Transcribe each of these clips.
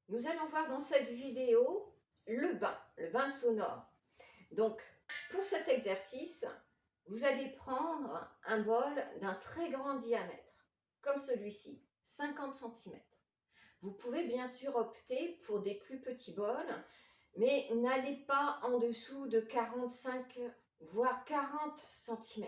Nous allons voir dans cette vidéo le bain sonore. Donc, pour cet exercice, vous allez prendre un bol d'un très grand diamètre, comme celui-ci, 50 cm. Vous pouvez bien sûr opter pour des plus petits bols, mais n'allez pas en dessous de 45 voire 40 cm.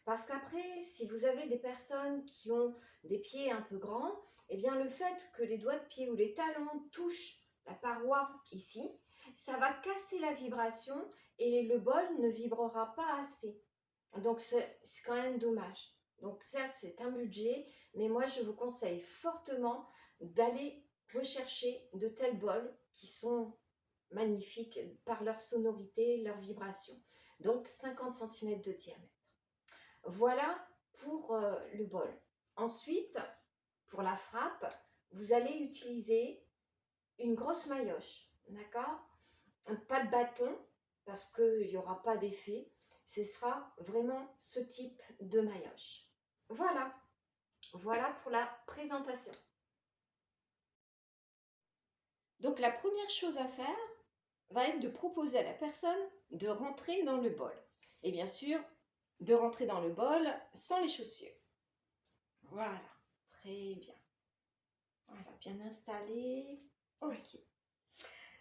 Parce qu'après, si vous avez des personnes qui ont des pieds un peu grands, eh bien le fait que les doigts de pied ou les talons touchent la paroi ici, ça va casser la vibration et le bol ne vibrera pas assez. Donc c'est quand même dommage. Donc certes, c'est un budget, mais moi je vous conseille fortement d'aller rechercher de tels bols qui sont magnifiques par leur sonorité, leur vibration. Donc 50 cm de diamètre. Voilà pour le bol. Ensuite, pour la frappe, vous allez utiliser une grosse maillotche, d'accord? Pas de bâton, parce qu'il n'y aura pas d'effet. Ce sera vraiment ce type de maillotche. Voilà, voilà pour la présentation. Donc la première chose à faire va être de proposer à la personne de rentrer dans le bol. Et bien sûr, de rentrer dans le bol sans les chaussures. Voilà, très bien. Voilà, bien installé. Ok.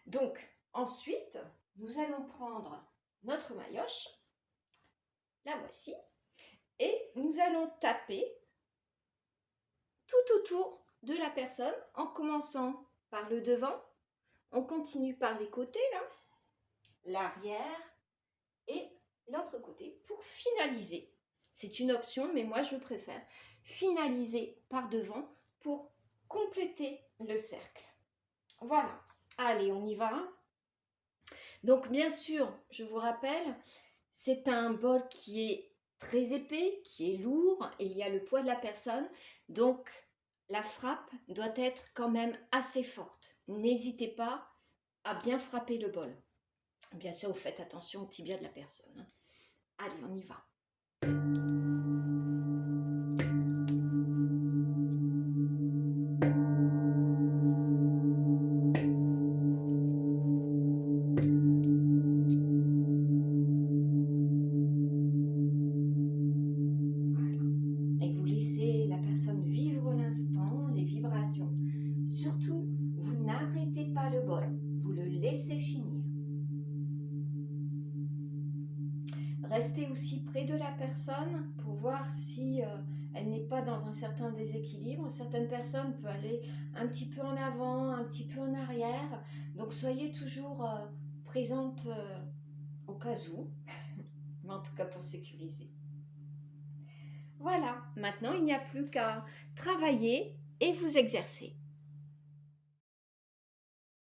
Donc, ensuite, nous allons prendre notre maillotche. La voici. Et nous allons taper tout autour de la personne en commençant par le devant. On continue par les côtés, là, l'arrière et l'autre côté pour finaliser. C'est une option, mais moi je préfère finaliser par devant pour compléter le cercle. Voilà, allez, on y va. Donc bien sûr, je vous rappelle, c'est un bol qui est très épais, qui est lourd, et il y a le poids de la personne, donc la frappe doit être quand même assez forte. N'hésitez pas à bien frapper le bol. Bien sûr, vous faites attention au tibia de la personne. Allez, on y va. Surtout, vous n'arrêtez pas le bol, vous le laissez finir. Restez aussi près de la personne pour voir si elle n'est pas dans un certain déséquilibre. Certaines personnes peuvent aller un petit peu en avant, un petit peu en arrière. Donc soyez toujours présente au cas où, mais en tout cas pour sécuriser. Voilà, maintenant il n'y a plus qu'à travailler et vous exercer.